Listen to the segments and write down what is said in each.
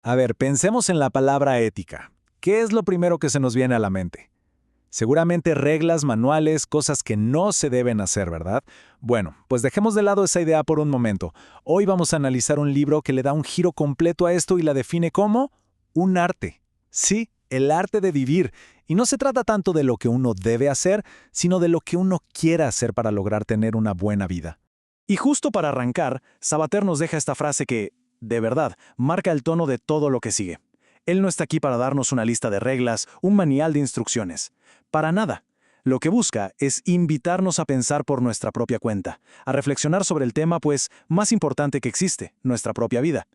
A ver, pensemos en la palabra ética. ¿Qué es lo primero que se nos viene a la mente? Seguramente reglas, manuales, cosas que no se deben hacer, ¿verdad? Bueno, pues dejemos de lado esa idea por un momento. Hoy vamos a analizar un libro que le da un giro completo a esto y la define como un arte. Sí, el arte de vivir. Y no se trata tanto de lo que uno debe hacer, sino de lo que uno quiera hacer para lograr tener una buena vida. Y justo para arrancar, Sabater nos deja esta frase que, de verdad, marca el tono de todo lo que sigue. Él no está aquí para darnos una lista de reglas, un manual de instrucciones. Para nada. Lo que busca es invitarnos a pensar por nuestra propia cuenta, a reflexionar sobre el tema, pues, más importante que existe, nuestra propia vida.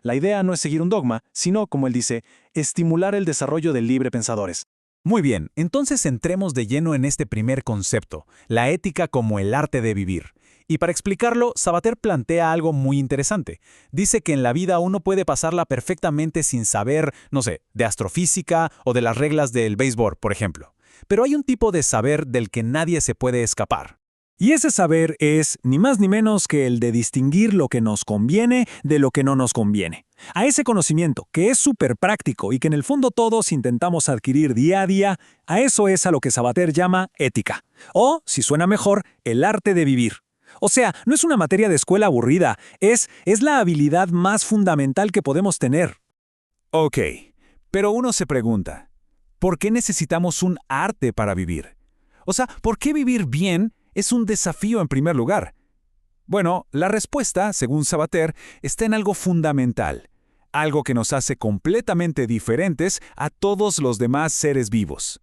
La idea no es seguir un dogma, sino, como él dice, estimular el desarrollo de libre pensadores. Muy bien, entonces entremos de lleno en este primer concepto, la ética como el arte de vivir. Y para explicarlo, Sabater plantea algo muy interesante. Dice que en la vida uno puede pasarla perfectamente sin saber, no sé, de astrofísica o de las reglas del béisbol, por ejemplo. Pero hay un tipo de saber del que nadie se puede escapar. Y ese saber es ni más ni menos que el de distinguir lo que nos conviene de lo que no nos conviene. A ese conocimiento, que es súper práctico y que en el fondo todos intentamos adquirir día a día, a eso es a lo que Sabater llama ética. O, si suena mejor, el arte de vivir. O sea, no es una materia de escuela aburrida, es la habilidad más fundamental que podemos tener. Ok, pero uno se pregunta, ¿por qué necesitamos un arte para vivir? O sea, ¿por qué vivir bien es un desafío en primer lugar? Bueno, la respuesta, según Sabater, está en algo fundamental, algo que nos hace completamente diferentes a todos los demás seres vivos.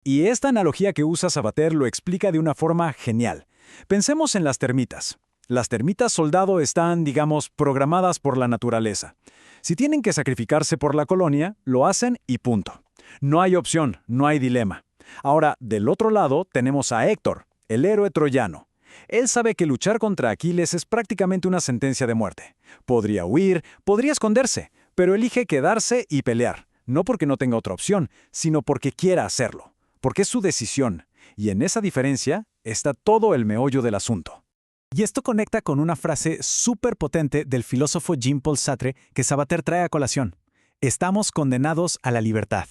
Y esta analogía que usa Sabater lo explica de una forma genial. Pensemos en las termitas. Las termitas soldado están, digamos, programadas por la naturaleza. Si tienen que sacrificarse por la colonia, lo hacen y punto. No hay opción, no hay dilema. Ahora, del otro lado tenemos a Héctor, el héroe troyano. Él sabe que luchar contra Aquiles es prácticamente una sentencia de muerte. Podría huir, podría esconderse, pero elige quedarse y pelear. No porque no tenga otra opción, sino porque quiera hacerlo. Porque es su decisión. Y en esa diferencia está todo el meollo del asunto. Y esto conecta con una frase súper potente del filósofo Jean-Paul Sartre que Sabater trae a colación. Estamos condenados a la libertad.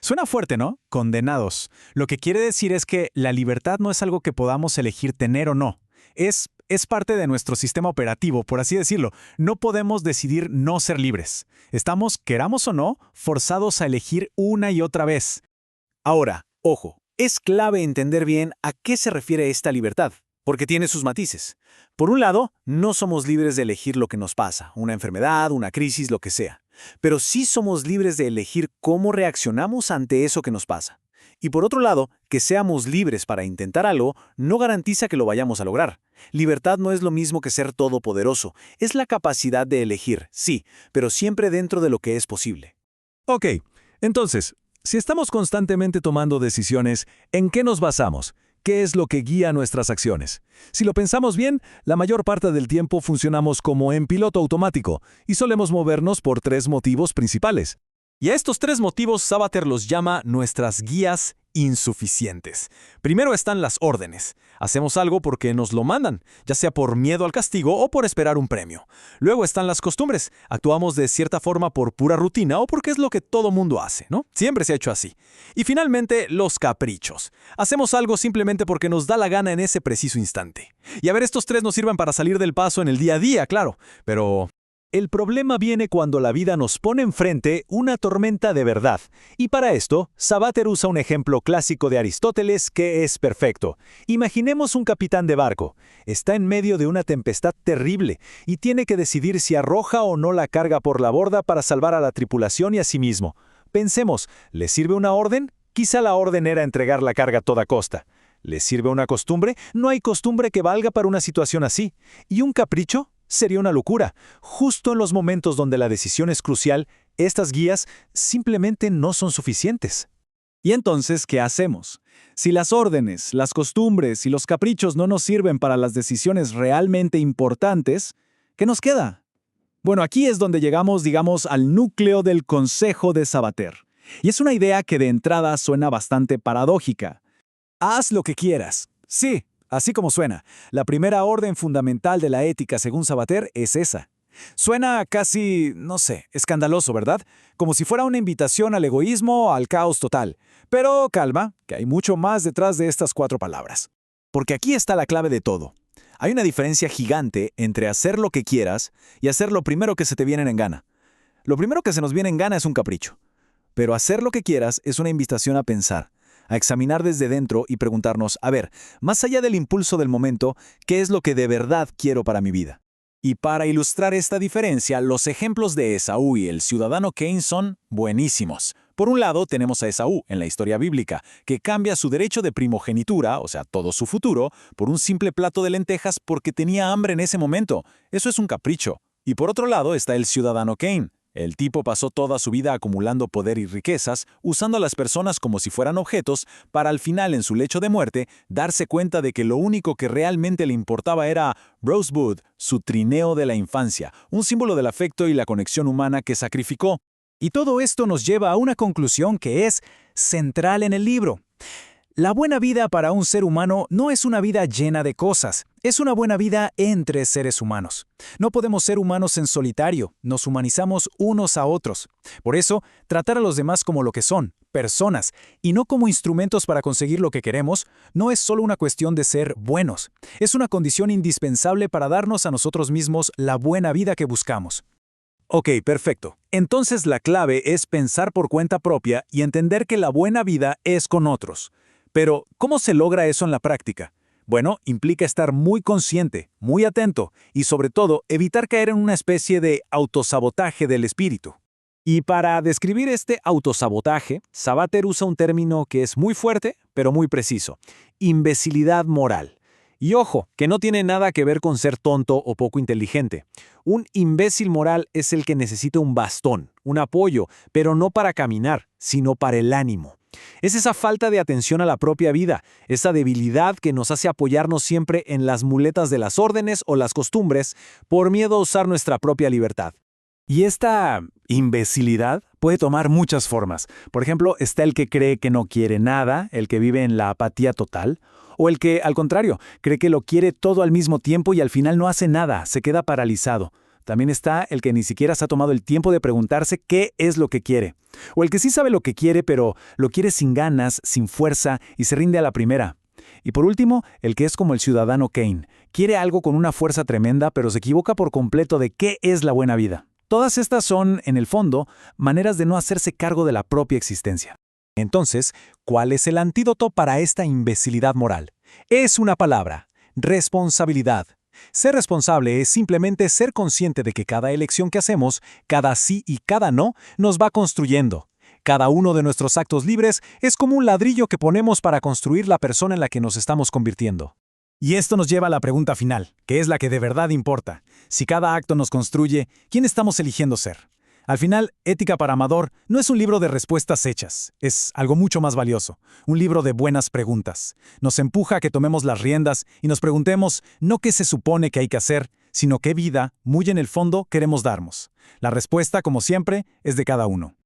Suena fuerte, ¿no? Condenados. Lo que quiere decir es que la libertad no es algo que podamos elegir tener o no. Es parte de nuestro sistema operativo, por así decirlo. No podemos decidir no ser libres. Estamos, queramos o no, forzados a elegir una y otra vez. Ahora, ojo, es clave entender bien a qué se refiere esta libertad, porque tiene sus matices. Por un lado, no somos libres de elegir lo que nos pasa, una enfermedad, una crisis, lo que sea. Pero sí somos libres de elegir cómo reaccionamos ante eso que nos pasa. Y por otro lado, que seamos libres para intentar algo no garantiza que lo vayamos a lograr. Libertad no es lo mismo que ser todopoderoso, es la capacidad de elegir, sí, pero siempre dentro de lo que es posible. Ok, entonces, si estamos constantemente tomando decisiones, ¿en qué nos basamos? ¿Qué es lo que guía nuestras acciones? Si lo pensamos bien, la mayor parte del tiempo funcionamos como en piloto automático y solemos movernos por 3 motivos principales. Y a estos 3 motivos Sabater los llama nuestras guías insuficientes. Primero están las órdenes. Hacemos algo porque nos lo mandan, ya sea por miedo al castigo o por esperar un premio. Luego están las costumbres. Actuamos de cierta forma por pura rutina o porque es lo que todo mundo hace, ¿no? Siempre se ha hecho así. Y finalmente, los caprichos. Hacemos algo simplemente porque nos da la gana en ese preciso instante. Y a ver, estos 3 nos sirven para salir del paso en el día a día, claro, pero el problema viene cuando la vida nos pone enfrente una tormenta de verdad. Y para esto, Sabater usa un ejemplo clásico de Aristóteles que es perfecto. Imaginemos un capitán de barco. Está en medio de una tempestad terrible y tiene que decidir si arroja o no la carga por la borda para salvar a la tripulación y a sí mismo. Pensemos, ¿le sirve una orden? Quizá la orden era entregar la carga a toda costa. ¿Le sirve una costumbre? No hay costumbre que valga para una situación así. ¿Y un capricho? Sería una locura. Justo en los momentos donde la decisión es crucial, estas guías simplemente no son suficientes. ¿Y entonces qué hacemos? Si las órdenes, las costumbres y los caprichos no nos sirven para las decisiones realmente importantes, ¿qué nos queda? Bueno, aquí es donde llegamos, digamos, al núcleo del consejo de Sabater. Y es una idea que de entrada suena bastante paradójica. Haz lo que quieras. Sí. Así como suena, la primera orden fundamental de la ética según Sabater es esa. Suena casi, no sé, escandaloso, ¿verdad? Como si fuera una invitación al egoísmo, al caos total. Pero calma, que hay mucho más detrás de estas 4 palabras. Porque aquí está la clave de todo. Hay una diferencia gigante entre hacer lo que quieras y hacer lo primero que se te viene en gana. Lo primero que se nos viene en gana es un capricho. Pero hacer lo que quieras es una invitación a pensar, a examinar desde dentro y preguntarnos, a ver, más allá del impulso del momento, ¿qué es lo que de verdad quiero para mi vida? Y para ilustrar esta diferencia, los ejemplos de Esaú y el ciudadano Caín son buenísimos. Por un lado, tenemos a Esaú, en la historia bíblica, que cambia su derecho de primogenitura, o sea, todo su futuro, por un simple plato de lentejas porque tenía hambre en ese momento. Eso es un capricho. Y por otro lado está el ciudadano Caín. El tipo pasó toda su vida acumulando poder y riquezas, usando a las personas como si fueran objetos, para al final, en su lecho de muerte, darse cuenta de que lo único que realmente le importaba era Rosebud, su trineo de la infancia, un símbolo del afecto y la conexión humana que sacrificó. Y todo esto nos lleva a una conclusión que es central en el libro. La buena vida para un ser humano no es una vida llena de cosas, es una buena vida entre seres humanos. No podemos ser humanos en solitario, nos humanizamos unos a otros. Por eso, tratar a los demás como lo que son, personas, y no como instrumentos para conseguir lo que queremos, no es solo una cuestión de ser buenos, es una condición indispensable para darnos a nosotros mismos la buena vida que buscamos. Ok, perfecto. Entonces la clave es pensar por cuenta propia y entender que la buena vida es con otros. Pero, ¿cómo se logra eso en la práctica? Bueno, implica estar muy consciente, muy atento y, sobre todo, evitar caer en una especie de autosabotaje del espíritu. Y para describir este autosabotaje, Sabater usa un término que es muy fuerte, pero muy preciso: imbecilidad moral. Y ojo, que no tiene nada que ver con ser tonto o poco inteligente. Un imbécil moral es el que necesita un bastón, un apoyo, pero no para caminar, sino para el ánimo. Es esa falta de atención a la propia vida, esa debilidad que nos hace apoyarnos siempre en las muletas de las órdenes o las costumbres por miedo a usar nuestra propia libertad. Y esta imbecilidad puede tomar muchas formas. Por ejemplo, está el que cree que no quiere nada, el que vive en la apatía total, o el que, al contrario, cree que lo quiere todo al mismo tiempo y al final no hace nada, se queda paralizado. También está el que ni siquiera se ha tomado el tiempo de preguntarse qué es lo que quiere. O el que sí sabe lo que quiere, pero lo quiere sin ganas, sin fuerza y se rinde a la primera. Y por último, el que es como el ciudadano Caín. Quiere algo con una fuerza tremenda, pero se equivoca por completo de qué es la buena vida. Todas estas son, en el fondo, maneras de no hacerse cargo de la propia existencia. Entonces, ¿cuál es el antídoto para esta imbecilidad moral? Es una palabra: responsabilidad. Ser responsable es simplemente ser consciente de que cada elección que hacemos, cada sí y cada no, nos va construyendo. Cada uno de nuestros actos libres es como un ladrillo que ponemos para construir la persona en la que nos estamos convirtiendo. Y esto nos lleva a la pregunta final, que es la que de verdad importa. Si cada acto nos construye, ¿quién estamos eligiendo ser? Al final, Ética para Amador no es un libro de respuestas hechas, es algo mucho más valioso, un libro de buenas preguntas. Nos empuja a que tomemos las riendas y nos preguntemos no qué se supone que hay que hacer, sino qué vida, muy en el fondo, queremos darnos. La respuesta, como siempre, es de cada uno.